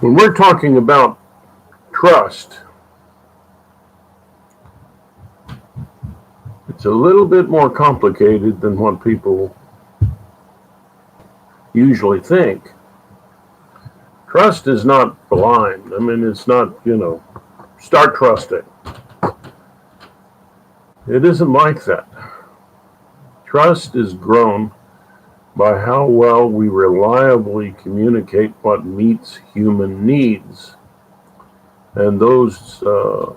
When we're talking about trust, it's a little bit more complicated than what people usually think. Trust is not blind. I mean, it's not, start trusting. It isn't like that. Trust is grown by how well we reliably communicate what meets human needs. And the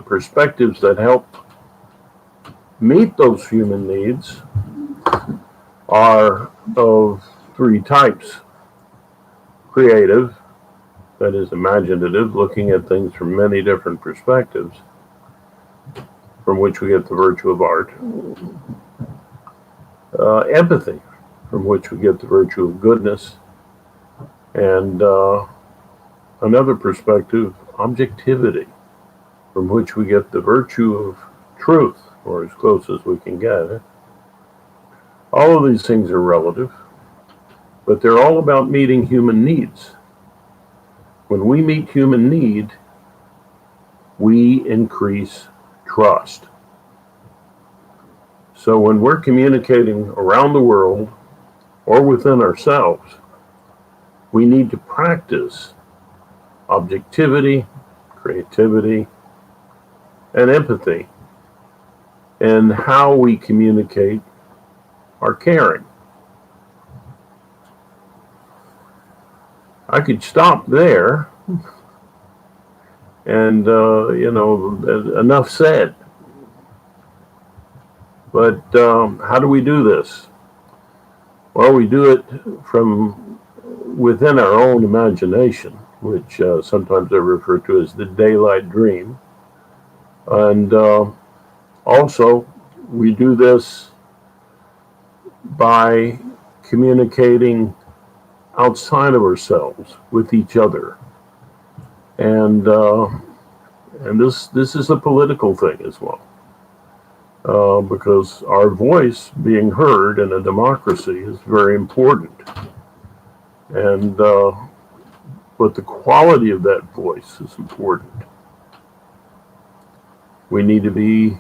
perspectives that help meet those human needs are of three types: creative, that is imaginative, looking at things from many different perspectives, from which we get the virtue of art; empathy, from which we get the virtue of goodness; and another perspective, objectivity, from which we get the virtue of truth, or as close as we can get. All of these things are relative, but they're all about meeting human needs. When we meet human need, we increase trust. So when we're communicating around the world or within ourselves, we need to practice objectivity, creativity, and empathy in how we communicate our caring. I could stop there and, enough said. But how do we do this? Well, we do it from within our own imagination, which sometimes I refer to as the daylight dream. And also, we do this by communicating outside of ourselves with each other. And this is a political thing as well. Because our voice being heard in a democracy is very important. And but the quality of that voice is important. We need to be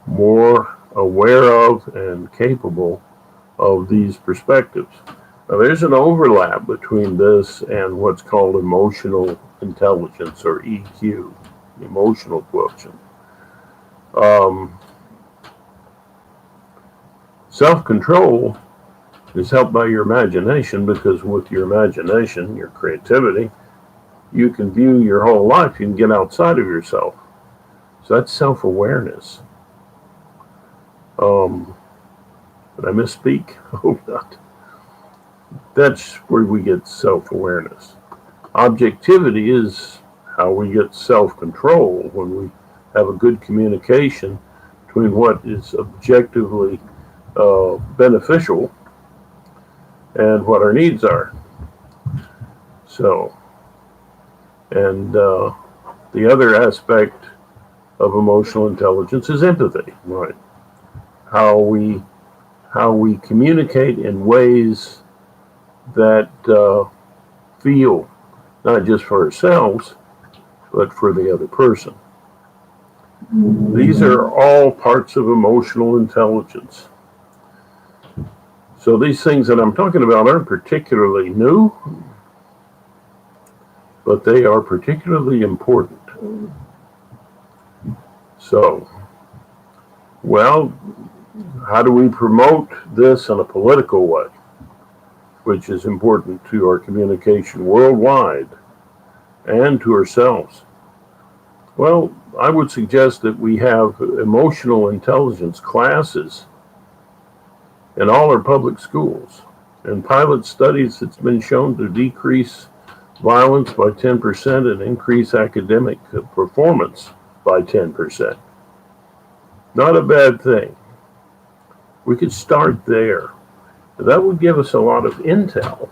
more aware of and capable of these perspectives. Now, there's an overlap between this and what's called emotional intelligence, or EQ, emotional quotient. Self-control is helped by your imagination, because with your imagination, your creativity, you can view your whole life. You can get outside of yourself. So that's self-awareness. Did I misspeak? I hope not. That's where we get self-awareness. Objectivity is how we get self-control, when we have a good communication between what is objectively beneficial and what our needs are. So, and the other aspect of emotional intelligence is empathy, right? How we communicate in ways that feel not just for ourselves, but for the other person. These are all parts of emotional intelligence. So these things that I'm talking about aren't particularly new, but they are particularly important. So, well, how do we promote this in a political way, which is important to our communication worldwide and to ourselves? Well, I would suggest that we have emotional intelligence classes in all our public schools. In pilot studies, it's been shown to decrease violence by 10% and increase academic performance by 10%. Not a bad thing. We could start there. That would give us a lot of intel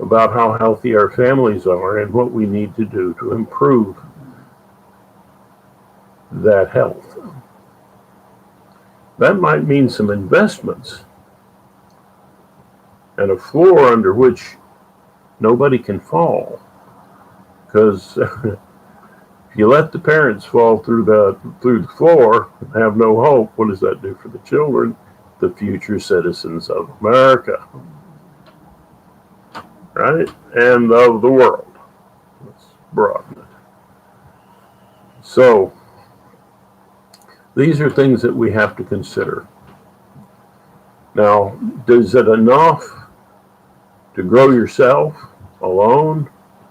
about how healthy our families are and what we need to do to improve that health. That might mean some investments and a floor under which nobody can fall. Because if you let the parents fall through the floor and have no hope, what does that do for the children, the future citizens of America, right? And of the world. Let's broaden it. So these are things that we have to consider. Now, is it enough to grow yourself alone?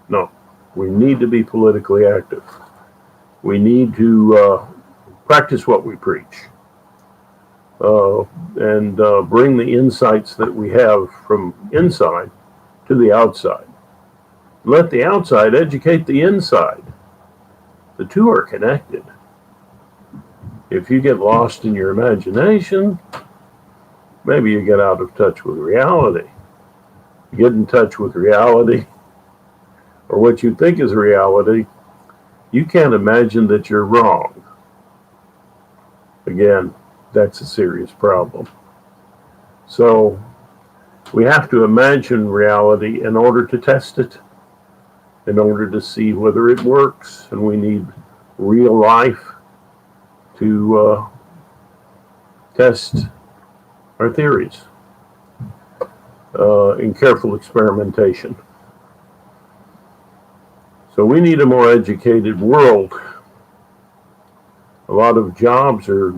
No. We need to be politically active. We need to practice what we preach and bring the insights that we have from inside to the outside. Let the outside educate the inside. The two are connected. If you get lost in your imagination, maybe you get out of touch with reality. You get in touch with reality, or what you think is reality, you can't imagine that you're wrong. Again, that's a serious problem. So we have to imagine reality in order to test it, in order to see whether it works, and we need real life to test our theories in careful experimentation. So we need a more educated world. A lot of jobs are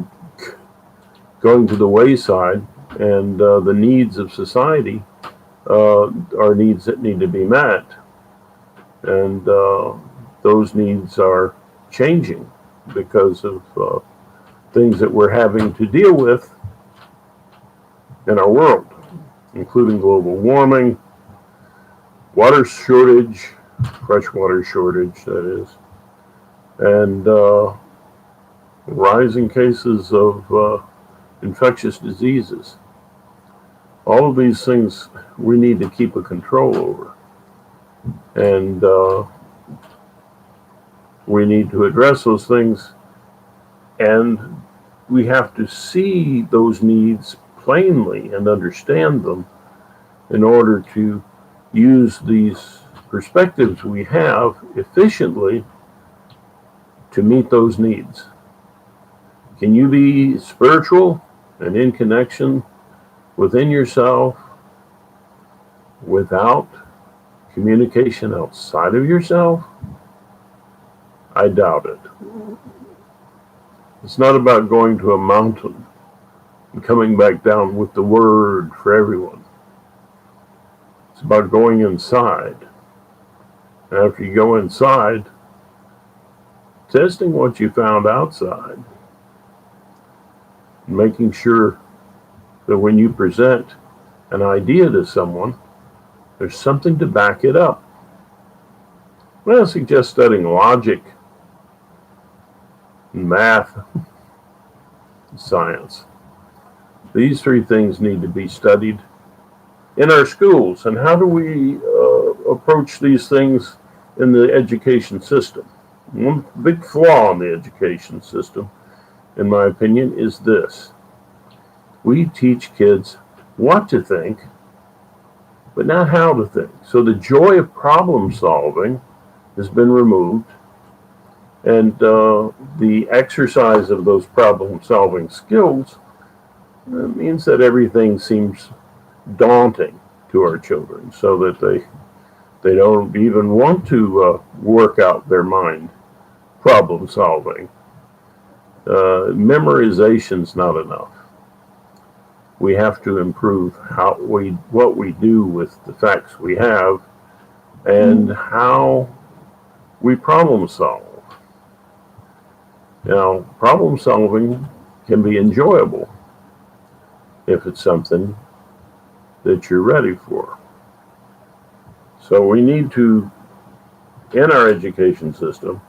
going to the wayside, and the needs of society are needs that need to be met. And those needs are changing because of things that we're having to deal with in our world, including global warming, water shortage, freshwater shortage, that is, and rising cases of infectious diseases. All of these things we need to keep a control over. And we need to address those things, and we have to see those needs plainly and understand them in order to use these perspectives we have efficiently to meet those needs. Can you be spiritual and in connection within yourself without communication outside of yourself? I doubt it. It's not about going to a mountain and coming back down with the word for everyone. It's about going inside. And after you go inside, testing what you found outside, and making sure that when you present an idea to someone, there's something to back it up. Well, I suggest studying logic, math, and science. These three things need to be studied in our schools. And how do we approach these things in the education system? One big flaw in the education system, in my opinion, is this. We teach kids what to think, but not how to think. So the joy of problem solving has been removed, and the exercise of those problem solving skills means that everything seems daunting to our children, so that they don't even want to work out their mind problem solving. Memorization's not enough. We have to improve what we do with the facts we have and how we problem solve. Now, problem solving can be enjoyable if it's something that you're ready for. So we need to, in our education system,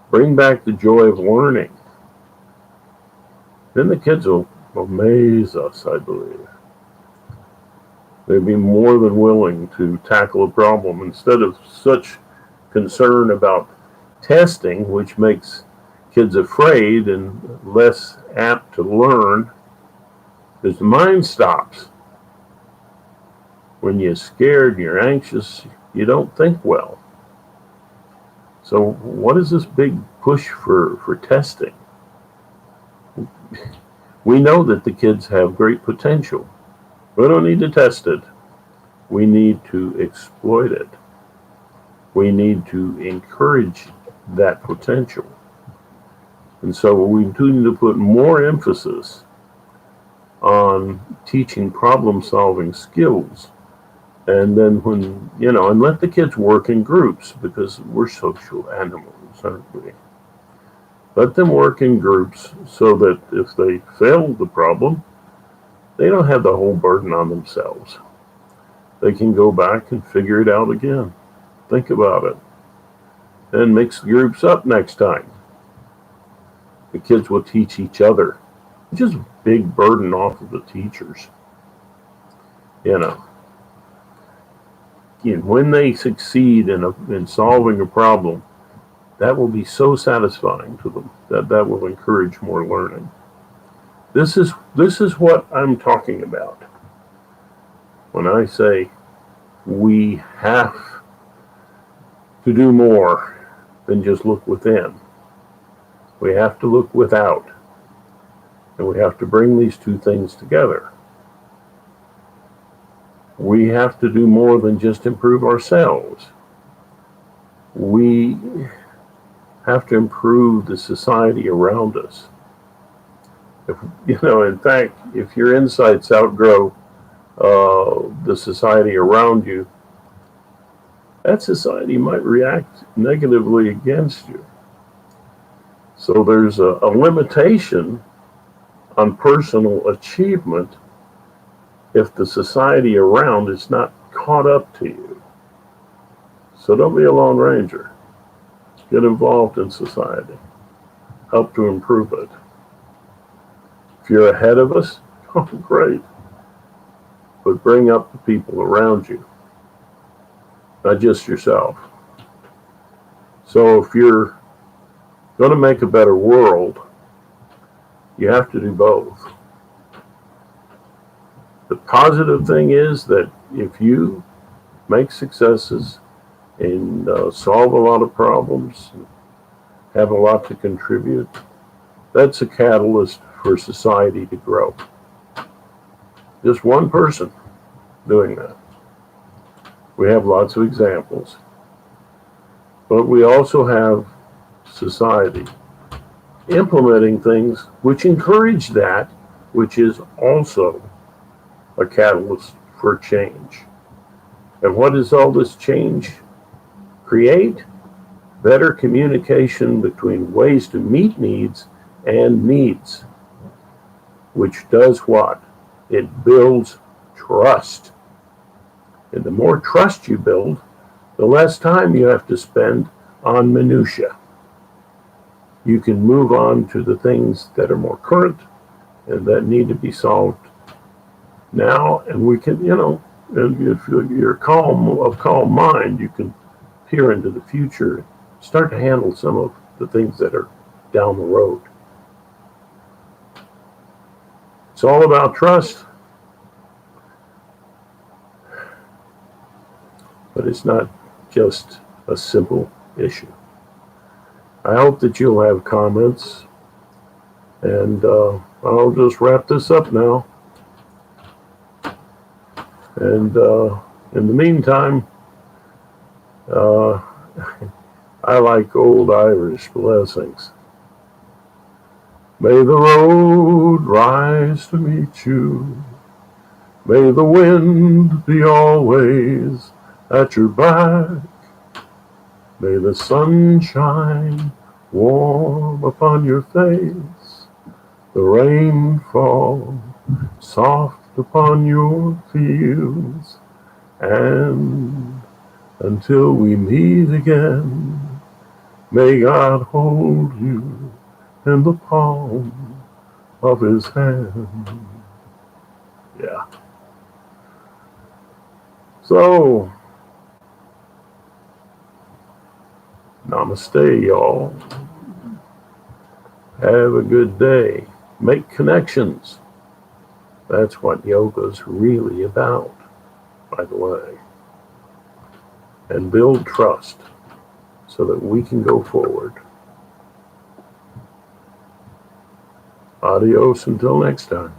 bring back the joy of learning. Then the kids will amaze us, I believe. They'd be more than willing to tackle a problem instead of such concern about testing, which makes kids afraid and less apt to learn, because the mind stops. When you're scared and you're anxious, you don't think well. So what is this big push for testing? We know that the kids have great potential. We don't need to test it. We need to exploit it. We need to encourage that potential. And so we do need to put more emphasis on teaching problem-solving skills. And then and let the kids work in groups, because we're social animals, aren't we? Let them work in groups so that if they fail the problem, they don't have the whole burden on themselves. They can go back and figure it out again. Think about it. And mix the groups up next time. The kids will teach each other, which is a big burden off of the teachers. When they succeed in solving a problem, that will be so satisfying to them that will encourage more learning. This is what I'm talking about when I say we have to do more than just look within. We have to look without, and we have to bring these two things together. We have to do more than just improve ourselves. We have to improve the society around us. In fact, if your insights outgrow the society around you, that society might react negatively against you. So there's a limitation on personal achievement if the society around is not caught up to you. So don't be a lone ranger. Get involved in society. Help to improve it. If you're ahead of us, oh, great. But bring up the people around you, not just yourself. So if you're going to make a better world, you have to do both. The positive thing is that if you make successes and solve a lot of problems, have a lot to contribute, that's a catalyst for society to grow. Just one person doing that. We have lots of examples. But we also have society implementing things which encourage that, which is also a catalyst for change. And what does all this change create? Better communication between ways to meet needs and needs, which does what? It builds trust. And the more trust you build, the less time you have to spend on minutia. You can move on to the things that are more current and that need to be solved now. And we can, if you're a calm mind, you can peer into the future, start to handle some of the things that are down the road. It's all about trust. But it's not just a simple issue. I hope that you'll have comments, and I'll just wrap this up now. And in the meantime, I like old Irish blessings. May the road rise to meet you. May the wind be always at your back. May the sun shine warm upon your face. The rain fall soft upon your fields. And until we meet again, may God hold you in the palm of his hand. Yeah. So, namaste, y'all. Have a good day. Make connections. That's what yoga's really about. by the way, and build trust so that we can go forward. Adios until next time.